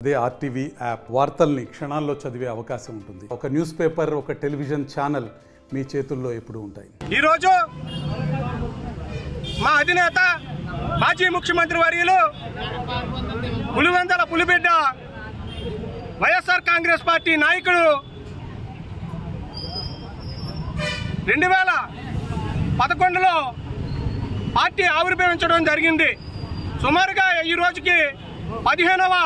అదే RTV app వార్తల్ని క్షణాల్లో చదివే అవకాశం ఉంటుంది. ఒక న్యూస్ పేపర్, ఒక టెలివిజన్ ఛానల్ మీ చేతుల్లో ఎప్పుడూ ఉంటాయి. ఈరోజు మా అధినేత మాజీ ముఖ్యమంత్రి వర్యులు పులివెందుల పులిబిడ్డ వైఎస్ఆర్ కాంగ్రెస్ పార్టీ నాయకుడు 2011లో పార్టీ ఆవిర్భవించడం జరిగింది. సుమారుగా ఈ రోజుకి 15వ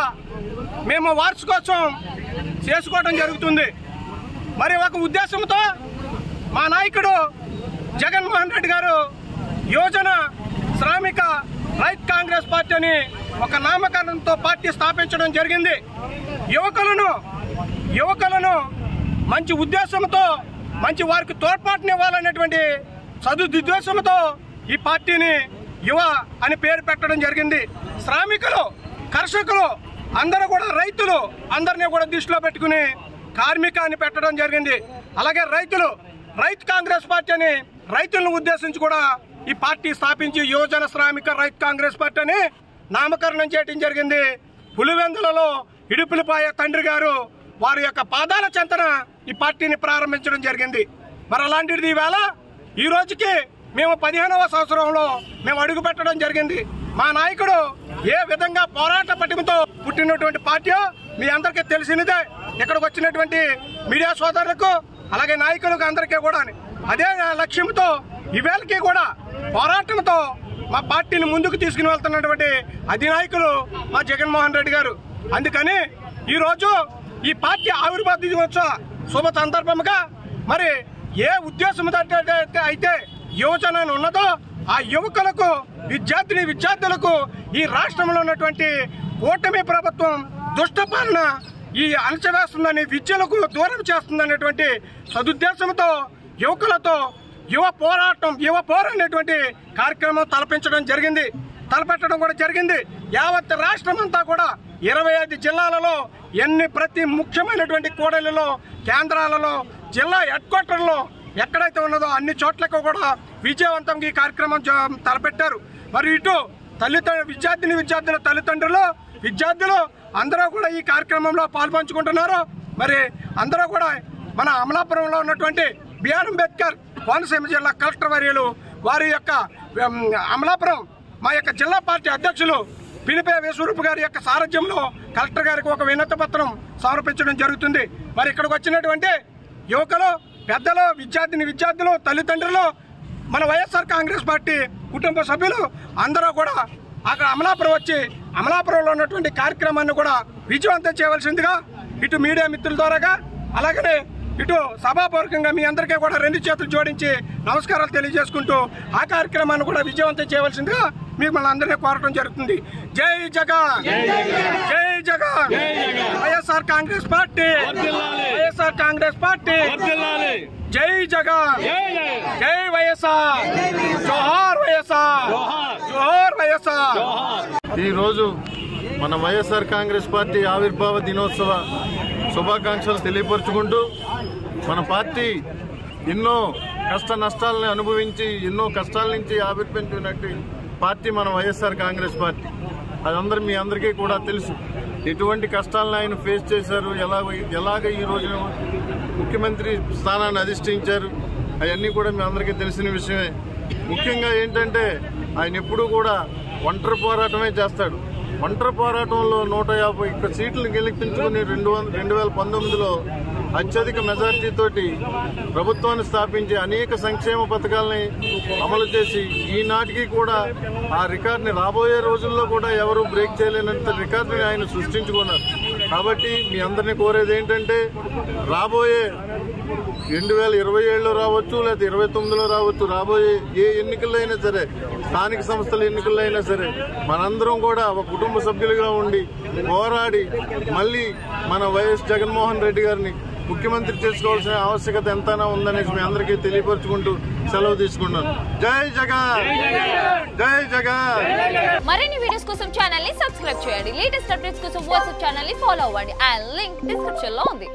మేము వార్షికోత్సవం చేసుకోవడం జరుగుతుంది. మరి ఒక ఉద్దేశంతో మా నాయకుడు జగన్మోహన్ రెడ్డి గారు యువజన శ్రామిక రైతు కాంగ్రెస్ పార్టీ అని ఒక నామకరణంతో పార్టీ స్థాపించడం జరిగింది. యువకులను మంచి ఉద్దేశంతో, మంచి వారికి తోడ్పాటునివ్వాలనేటువంటి సదుద్దేశంతో ఈ పార్టీని యువ అని పేరు పెట్టడం జరిగింది. శ్రామికులు, కర్షకులు అందరూ కూడా, రైతులు అందరినీ కూడా దృష్టిలో పెట్టుకుని కార్మిక అని పెట్టడం జరిగింది. అలాగే రైతు కాంగ్రెస్ పార్టీ అని రైతులను ఉద్దేశించి కూడా ఈ పార్టీ స్థాపించి యువజన శ్రామిక రైతు కాంగ్రెస్ పార్టీ అని నామకరణం చేయడం జరిగింది. పులివెందులలో ఇడుపులపాయ తండ్రి గారు వారి యొక్క పాదాల చెంతన ఈ పార్టీని ప్రారంభించడం జరిగింది. మరి అలాంటిది ఈవేళ ఈ రోజుకి మేము 15వ సంవత్సరంలో మేము అడుగు పెట్టడం జరిగింది. మా నాయకుడు ఏ విధంగా పోరాట పటిమతో పుట్టినటువంటి పార్టీ మీ అందరికీ తెలిసినదే. ఇక్కడికి వచ్చినటువంటి మీడియా సోదరులకు అలాగే నాయకులకు అందరికీ కూడా అదే లక్ష్యంతో ఈవేళకి కూడా పోరాటంతో మా పార్టీని ముందుకు తీసుకుని వెళ్తున్నటువంటి అధినాయకులు మా జగన్మోహన్ రెడ్డి గారు. అందుకని ఈరోజు ఈ పార్టీ ఆవిర్భావ దినోత్సవ శుభ సందర్భంగా మరి ఏ ఉద్దేశం అయితే యువజన ఉన్నదో ఆ యువకులకు, విద్యార్థులకు ఈ రాష్ట్రంలో ఉన్నటువంటి కూటమి ప్రభుత్వం దుష్టపాలన ఈ అణచివేస్తుందని, విద్యలకు దూరం చేస్తుందనేటువంటి సదుద్దేశంతో యువకులతో యువ పోరాటం కార్యక్రమం తలపెట్టడం కూడా జరిగింది. యావత్ రాష్ట్రం అంతా కూడా 25 జిల్లాలలో ప్రతి ముఖ్యమైనటువంటి కూడలిలో, కేంద్రాలలో, జిల్లా హెడ్ క్వార్టర్లో ఎక్కడైతే ఉన్నదో అన్ని చోట్లకు కూడా విజయవంతంగా ఈ కార్యక్రమం తలపెట్టారు. మరి ఇటు విద్యార్థుల తల్లిదండ్రులు, విద్యార్థులు అందరూ కూడా ఈ కార్యక్రమంలో పాల్పంచుకుంటున్నారు. మరి అందరూ కూడా మన అమలాపురంలో ఉన్నటువంటి బిఆర్ అంబేద్కర్ కోనసీమ జిల్లా కలెక్టర్ వర్యులు వారి యొక్క అమలాపురం మా యొక్క జిల్లా పార్టీ అధ్యక్షులు పినిపే విశ్వరూప్ గారి యొక్క సారథ్యంలో కలెక్టర్ గారికి ఒక వినతి పత్రం సమర్పించడం జరుగుతుంది. మరి ఇక్కడికి వచ్చినటువంటి యువకులు, పెద్దలు, విద్యార్థులు, తల్లిదండ్రులు, మన వైఎస్ఆర్ కాంగ్రెస్ పార్టీ కుటుంబ సభ్యులు అందరూ కూడా అక్కడ అమలాపురం వచ్చి అమలాపురంలో ఉన్నటువంటి కార్యక్రమాన్ని కూడా విజయవంతం చేయవలసిందిగా ఇటు మీడియా మిత్రుల ద్వారాగా అలాగనే ఇటు సభాపూర్వకంగా మీ అందరికీ కూడా 2 చేతులు జోడించి నమస్కారాలు తెలియజేసుకుంటూ ఆ కార్యక్రమాన్ని కూడా విజయవంతం చేయవలసిందిగా మీకు మన అందరినీ కోరటం జరుగుతుంది. జై జగన్, జై జగన్, వైఎస్ఆర్ కాంగ్రెస్ పార్టీ, వైఎస్ఆర్ కాంగ్రెస్ పార్టీ, జై జగన్, జై వైఎస్ఆర్, జోహార్ వైఎస్ఆర్, జోహార్ వైఎస్ఆర్. ఈరోజు మన వైఎస్ఆర్ కాంగ్రెస్ పార్టీ ఆవిర్భావ దినోత్సవ శుభాకాంక్షలు తెలియపరుచుకుంటూ, మన పార్టీ ఎన్నో కష్ట నష్టాలని అనుభవించి ఎన్నో కష్టాల నుంచి ఆవిర్భవించినట్టు పార్టీ మన వైఎస్ఆర్ కాంగ్రెస్ పార్టీ. అది మీ అందరికీ కూడా తెలుసు. ఎటువంటి కష్టాలను ఆయన ఫేస్ చేశారు, ఎలాగ ఈ రోజున ముఖ్యమంత్రి స్థానాన్ని అధిష్ఠించారు, అవన్నీ కూడా మీ అందరికీ తెలిసిన విషయమే. ముఖ్యంగా ఏంటంటే ఆయన ఎప్పుడూ కూడా ఒంటరి పోరాటమే చేస్తాడు. ఒంటరి పోరాటంలో 150 సీట్లు గెలిపించుకుని 2019లో అత్యధిక మెజార్టీతోటి ప్రభుత్వాన్ని స్థాపించి అనేక సంక్షేమ పథకాలని అమలు చేసి ఈనాటికి కూడా ఆ రికార్డుని రాబోయే రోజుల్లో కూడా ఎవరు బ్రేక్ చేయలేనంత రికార్డుని ఆయన సృష్టించుకున్నారు. కాబట్టి మీ అందరినీ కోరేది ఏంటంటే రాబోయే 2027లో రావచ్చు, లేదా 29లో రావచ్చు, రాబోయే ఏ ఎన్నికల్లో అయినా సరే, స్థానిక సంస్థల ఎన్నికల్లో అయినా సరే మనందరం కూడా ఒక కుటుంబ సభ్యులుగా ఉండి పోరాడి మళ్ళీ మన వైఎస్ జగన్మోహన్ రెడ్డి గారిని ముఖ్యమంత్రి చేసుకోవాల్సిన ఆవశ్యకత ఎంతైనా ఉందనేసి మీ అందరికీ తెలియపరుచుకుంటూ సెలవు తీసుకున్నాను. జై జగన్, జై జగన్. మరిన్ని వీడియోస్ కోసం ఛానల్ ని సబ్స్క్రైబ్ చేయండి. లేటెస్ట్ అప్డేట్స్ కోసం వాట్సాప్ ఛానల్ ని ఫాలో అవ్వండి. ఆ లింక్ డిస్క్రిప్షన్ లో ఉంది.